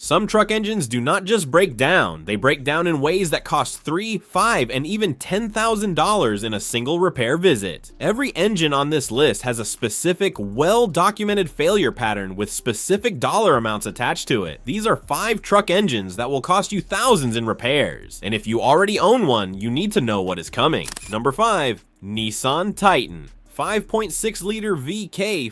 Some truck engines do not just break down, they break down in ways that cost $3, $5, and even $10,000 in a single repair visit. Every engine on this list has a specific, well-documented failure pattern with specific dollar amounts attached to it. These are 5 truck engines that will cost you thousands in repairs, and if you already own one, you need to know what is coming. Number 5. Nissan Titan. 5.6-liter VK56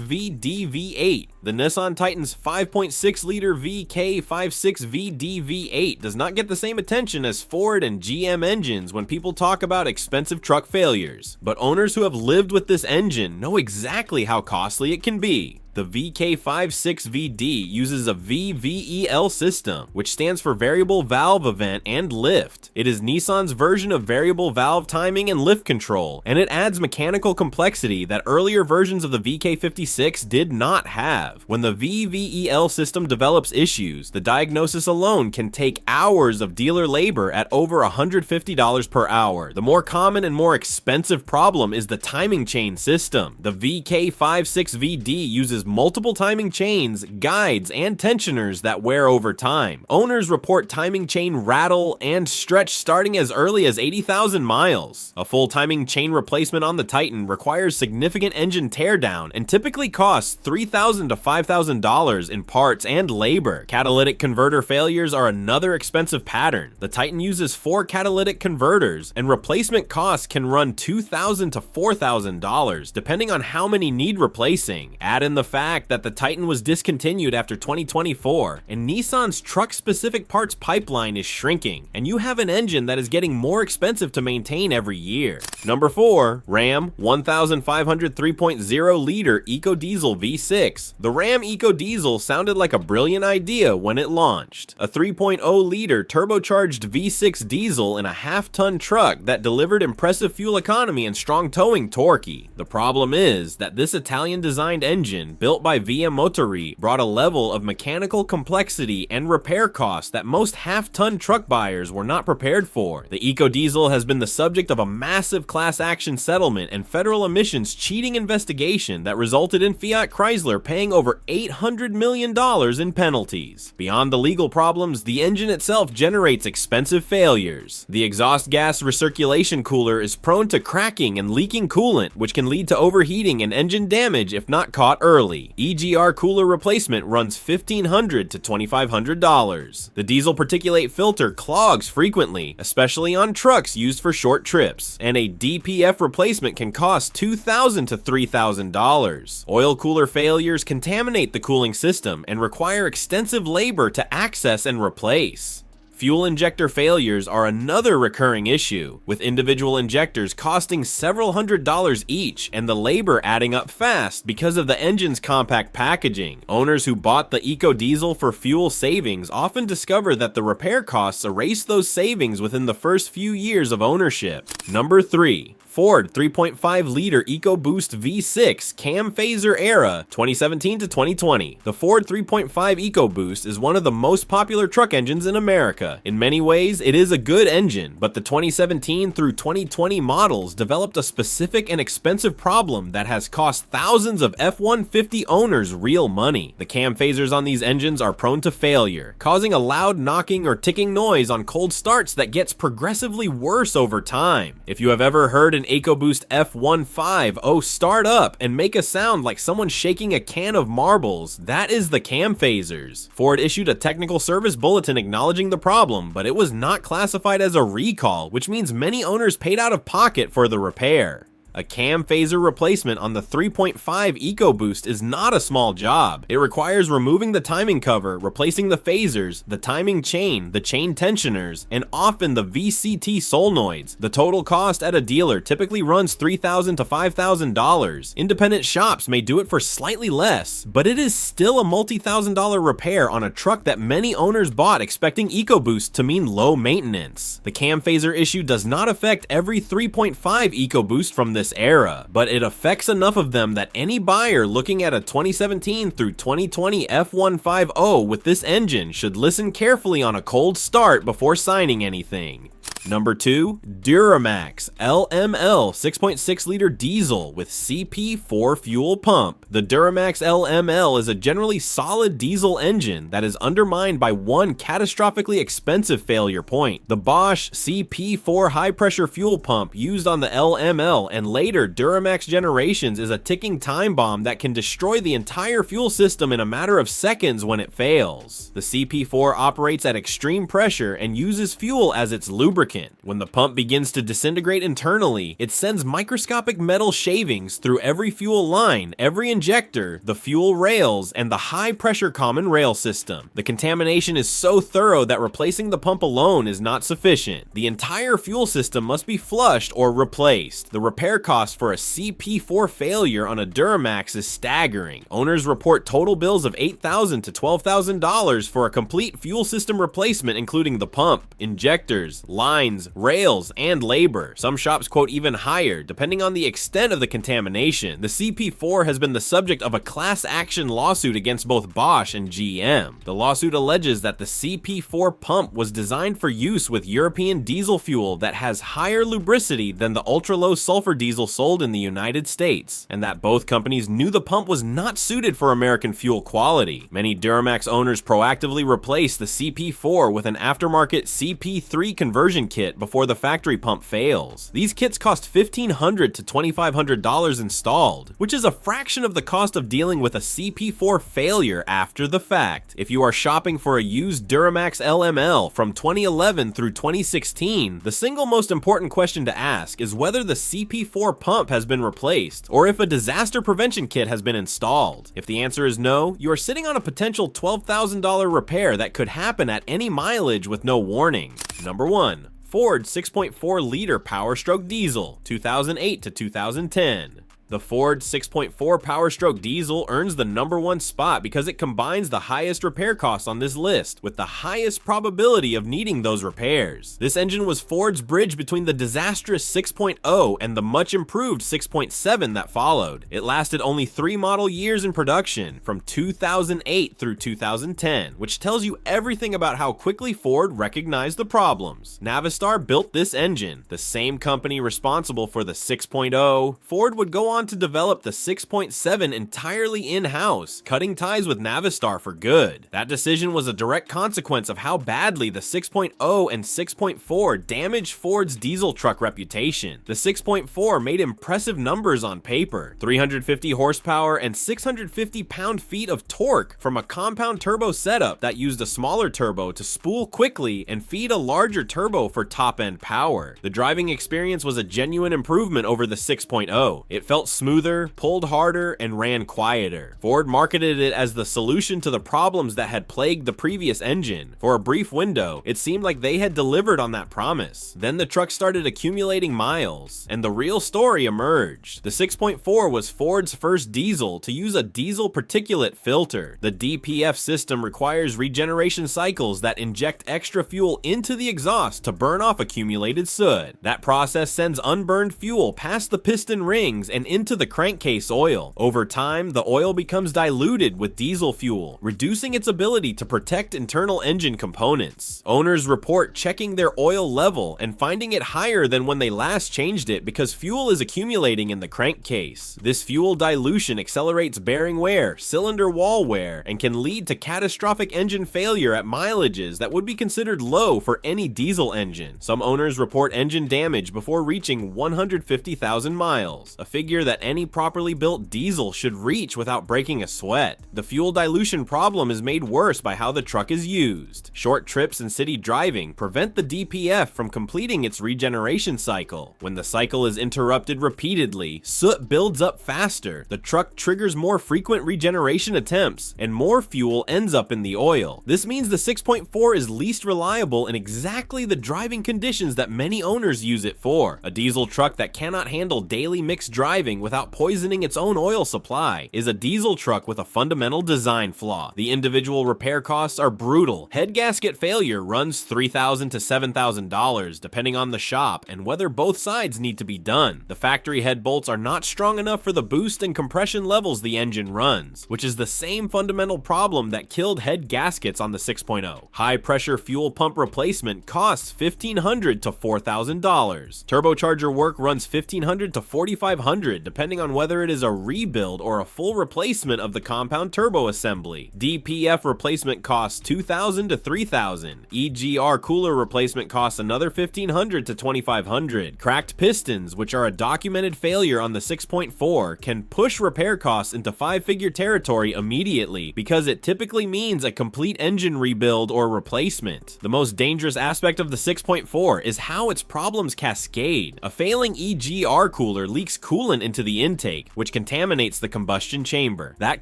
VD-V8. The Nissan Titan's 5.6-liter VK56 VD-V8 does not get the same attention as Ford and GM engines when people talk about expensive truck failures, but owners who have lived with this engine know exactly how costly it can be. The VK56VD uses a VVEL system, which stands for Variable Valve Event and Lift. It is Nissan's version of variable valve timing and lift control, and it adds mechanical complexity that earlier versions of the VK56 did not have. When the VVEL system develops issues, the diagnosis alone can take hours of dealer labor at over $150 per hour. The more common and more expensive problem is the timing chain system. The VK56VD uses multiple timing chains, guides, and tensioners that wear over time. Owners report timing chain rattle and stretch starting as early as 80,000 miles. A full timing chain replacement on the Titan requires significant engine teardown and typically costs $3,000 to $5,000 in parts and labor. Catalytic converter failures are another expensive pattern. The Titan uses 4 catalytic converters, and replacement costs can run $2,000 to $4,000 depending on how many need replacing. Add in the fact that the Titan was discontinued after 2024, and Nissan's truck-specific parts pipeline is shrinking, and you have an engine that is getting more expensive to maintain every year. Number 4. Ram 1500 3.0-liter EcoDiesel V6. The Ram EcoDiesel sounded like a brilliant idea when it launched. A 3.0-liter turbocharged V6 diesel in a half-ton truck that delivered impressive fuel economy and strong towing torque. The problem is that this Italian-designed engine, built by VM Motori, brought a level of mechanical complexity and repair costs that most half-ton truck buyers were not prepared for. The EcoDiesel has been the subject of a massive class action settlement and federal emissions cheating investigation that resulted in Fiat Chrysler paying over $800 million in penalties. Beyond the legal problems, the engine itself generates expensive failures. The exhaust gas recirculation cooler is prone to cracking and leaking coolant, which can lead to overheating and engine damage if not caught early. EGR cooler replacement runs $1,500 to $2,500. The diesel particulate filter clogs frequently, especially on trucks used for short trips, and a DPF replacement can cost $2,000 to $3,000. Oil cooler failures contaminate the cooling system and require extensive labor to access and replace. Fuel injector failures are another recurring issue, with individual injectors costing several $100s each and the labor adding up fast because of the engine's compact packaging. Owners who bought the EcoDiesel for fuel savings often discover that the repair costs erase those savings within the first few years of ownership. Number 3. Ford 3.5-liter EcoBoost V6 cam phaser era 2017 to 2020. The Ford 3.5 EcoBoost is one of the most popular truck engines in America. In many ways, it is a good engine, but the 2017 through 2020 models developed a specific and expensive problem that has cost thousands of F-150 owners real money. The cam phasers on these engines are prone to failure, causing a loud knocking or ticking noise on cold starts that gets progressively worse over time. If you have ever heard an EcoBoost F150 start up and make a sound like someone shaking a can of marbles, that is the cam phasers. Ford issued a technical service bulletin acknowledging the problem, but it was not classified as a recall, which means many owners paid out of pocket for the repair. A cam phaser replacement on the 3.5 EcoBoost is not a small job. It requires removing the timing cover, replacing the phasers, the timing chain, the chain tensioners, and often the VCT solenoids. The total cost at a dealer typically runs $3,000 to $5,000. Independent shops may do it for slightly less, but it is still a multi-$1,000 repair on a truck that many owners bought expecting EcoBoost to mean low maintenance. The cam phaser issue does not affect every 3.5 EcoBoost from this era, but it affects enough of them that any buyer looking at a 2017 through 2020 F150 with this engine should listen carefully on a cold start before signing anything. Number 2, Duramax LML 6.6 liter diesel with CP4 fuel pump. The Duramax LML is a generally solid diesel engine that is undermined by one catastrophically expensive failure point. The Bosch CP4 high-pressure fuel pump used on the LML and later Duramax generations is a ticking time bomb that can destroy the entire fuel system in a matter of seconds when it fails. The CP4 operates at extreme pressure and uses fuel as its lubricant. When the pump begins to disintegrate internally, it sends microscopic metal shavings through every fuel line, every injector, the fuel rails, and the high-pressure common rail system. The contamination is so thorough that replacing the pump alone is not sufficient. The entire fuel system must be flushed or replaced. The repair cost for a CP4 failure on a Duramax is staggering. Owners report total bills of $8,000 to $12,000 for a complete fuel system replacement, including the pump, injectors, lines, rails, and labor. Some shops quote even higher, depending on the extent of the contamination. The CP4 has been the subject of a class action lawsuit against both Bosch and GM. The lawsuit alleges that the CP4 pump was designed for use with European diesel fuel that has higher lubricity than the ultra-low sulfur diesel sold in the United States, and that both companies knew the pump was not suited for American fuel quality. Many Duramax owners proactively replaced the CP4 with an aftermarket CP3 conversion kit before the factory pump fails. These kits cost $1,500 to $2,500 installed, which is a fraction of the cost of dealing with a CP4 failure after the fact. If you are shopping for a used Duramax LML from 2011 through 2016, the single most important question to ask is whether the CP4 pump has been replaced, or if a disaster prevention kit has been installed. If the answer is no, you are sitting on a potential $12,000 repair that could happen at any mileage with no warning. Number 1. Ford 6.4 liter Powerstroke diesel, 2008 to 2010. The Ford 6.4 Powerstroke diesel earns the number 1 spot because it combines the highest repair costs on this list with the highest probability of needing those repairs. This engine was Ford's bridge between the disastrous 6.0 and the much improved 6.7 that followed. It lasted only 3 model years in production, from 2008 through 2010, which tells you everything about how quickly Ford recognized the problems. Navistar built this engine, the same company responsible for the 6.0. Ford would go on to develop the 6.7 entirely in-house, cutting ties with Navistar for good. That decision was a direct consequence of how badly the 6.0 and 6.4 damaged Ford's diesel truck reputation. The 6.4 made impressive numbers on paper, 350 horsepower and 650 pound-feet of torque from a compound turbo setup that used a smaller turbo to spool quickly and feed a larger turbo for top-end power. The driving experience was a genuine improvement over the 6.0. It felt smoother, pulled harder, and ran quieter. Ford marketed it as the solution to the problems that had plagued the previous engine. For a brief window, it seemed like they had delivered on that promise. Then the truck started accumulating miles, and the real story emerged. The 6.4 was Ford's first diesel to use a diesel particulate filter. The DPF system requires regeneration cycles that inject extra fuel into the exhaust to burn off accumulated soot. That process sends unburned fuel past the piston rings and into the crankcase oil. Over time, the oil becomes diluted with diesel fuel, reducing its ability to protect internal engine components. Owners report checking their oil level and finding it higher than when they last changed it because fuel is accumulating in the crankcase. This fuel dilution accelerates bearing wear, cylinder wall wear, and can lead to catastrophic engine failure at mileages that would be considered low for any diesel engine. Some owners report engine damage before reaching 150,000 miles, a figure that any properly built diesel should reach without breaking a sweat. The fuel dilution problem is made worse by how the truck is used. Short trips and city driving prevent the DPF from completing its regeneration cycle. When the cycle is interrupted repeatedly, soot builds up faster, the truck triggers more frequent regeneration attempts, and more fuel ends up in the oil. This means the 6.4 is least reliable in exactly the driving conditions that many owners use it for. A diesel truck that cannot handle daily mixed driving driving without poisoning its own oil supply is a diesel truck with a fundamental design flaw. The individual repair costs are brutal. Head gasket failure runs $3,000 to $7,000 depending on the shop and whether both sides need to be done. The factory head bolts are not strong enough for the boost and compression levels the engine runs, which is the same fundamental problem that killed head gaskets on the 6.0. High pressure fuel pump replacement costs $1,500 to $4,000. Turbocharger work runs $1,500 to $4,500 depending on whether it is a rebuild or a full replacement of the compound turbo assembly. DPF replacement costs $2,000 to $3,000. EGR cooler replacement costs another $1,500 to $2,500. Cracked pistons, which are a documented failure on the 6.4, can push repair costs into five-figure territory immediately because it typically means a complete engine rebuild or replacement. The most dangerous aspect of the 6.4 is how its problems cascade. A failing EGR cooler leaks coolant into the intake, which contaminates the combustion chamber. That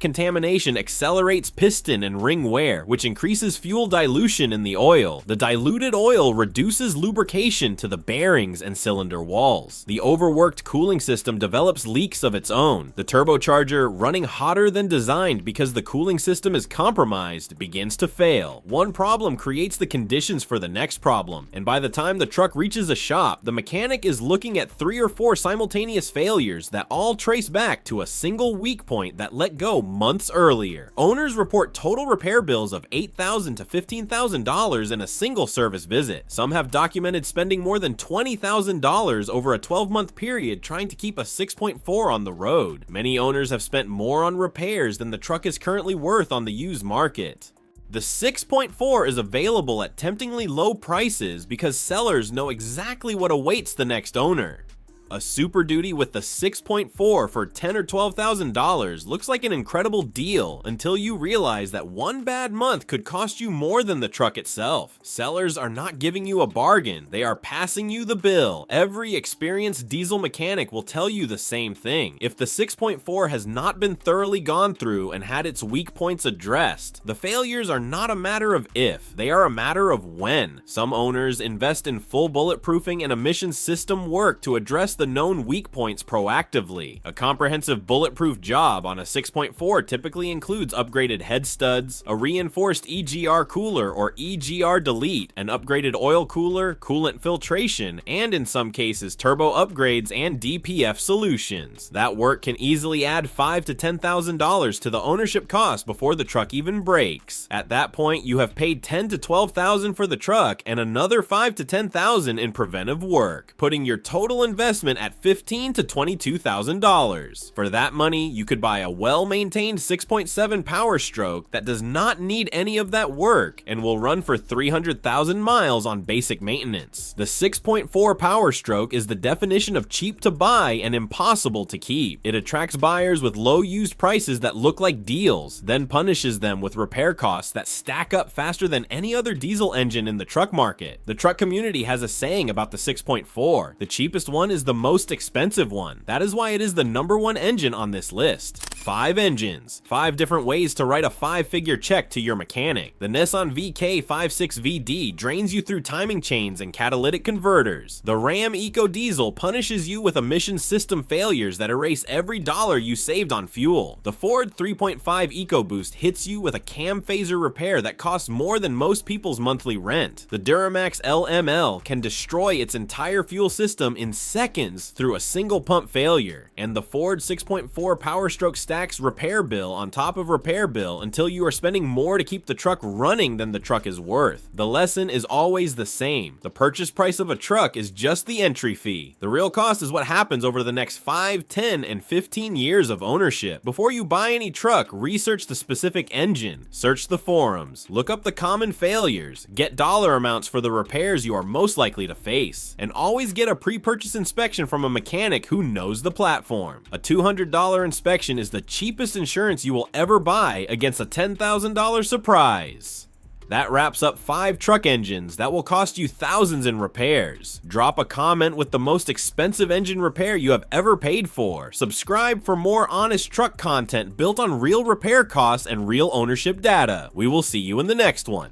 contamination accelerates piston and ring wear, which increases fuel dilution in the oil. The diluted oil reduces lubrication to the bearings and cylinder walls. The overworked cooling system develops leaks of its own. The turbocharger, running hotter than designed because the cooling system is compromised, begins to fail. One problem creates the conditions for the next problem, and by the time the truck reaches a shop, the mechanic is looking at 3 or 4 simultaneous failures that all trace back to a single weak point that let go months earlier. Owners report total repair bills of $8,000 to $15,000 in a single service visit. Some have documented spending more than $20,000 over a 12-month period trying to keep a 6.4 on the road. Many owners have spent more on repairs than the truck is currently worth on the used market. The 6.4 is available at temptingly low prices because sellers know exactly what awaits the next owner. A Super Duty with the 6.4 for $10,000 or $12,000 looks like an incredible deal until you realize that one bad month could cost you more than the truck itself. Sellers are not giving you a bargain, they are passing you the bill. Every experienced diesel mechanic will tell you the same thing. If the 6.4 has not been thoroughly gone through and had its weak points addressed, the failures are not a matter of if, they are a matter of when. Some owners invest in full bulletproofing and emissions system work to address the known weak points proactively. A comprehensive bulletproof job on a 6.4 typically includes upgraded head studs, a reinforced EGR cooler or EGR delete, an upgraded oil cooler, coolant filtration, and in some cases turbo upgrades and DPF solutions. That work can easily add $5,000 to $10,000 to the ownership cost before the truck even breaks. At that point, you have paid $10,000 to $12,000 for the truck and another $5,000 to $10,000 in preventive work, putting your total investment at $15,000 to $22,000. For that money, you could buy a well-maintained 6.7 Powerstroke that does not need any of that work and will run for 300,000 miles on basic maintenance. The 6.4 Powerstroke is the definition of cheap to buy and impossible to keep. It attracts buyers with low used prices that look like deals, then punishes them with repair costs that stack up faster than any other diesel engine in the truck market. The truck community has a saying about the 6.4. The cheapest one is the most expensive one. That is why it is the #1 engine on this list. 5 engines, 5 different ways to write a 5-figure check to your mechanic. The Nissan VK56VD drains you through timing chains and catalytic converters. The Ram EcoDiesel punishes you with emission system failures that erase every dollar you saved on fuel. The Ford 3.5 EcoBoost hits you with a cam phaser repair that costs more than most people's monthly rent. The Duramax LML can destroy its entire fuel system in seconds through a single pump failure, and the Ford 6.4 Powerstroke stacks repair bill on top of repair bill until you are spending more to keep the truck running than the truck is worth. The lesson is always the same. The purchase price of a truck is just the entry fee. The real cost is what happens over the next 5, 10, and 15 years of ownership. Before you buy any truck, research the specific engine, search the forums, look up the common failures, get dollar amounts for the repairs you are most likely to face, and always get a pre-purchase inspection from a mechanic who knows the platform. A $200 inspection is the cheapest insurance you will ever buy against a $10,000 surprise. That wraps up 5 truck engines that will cost you thousands in repairs. Drop a comment with the most expensive engine repair you have ever paid for. Subscribe for more honest truck content built on real repair costs and real ownership data. We will see you in the next one.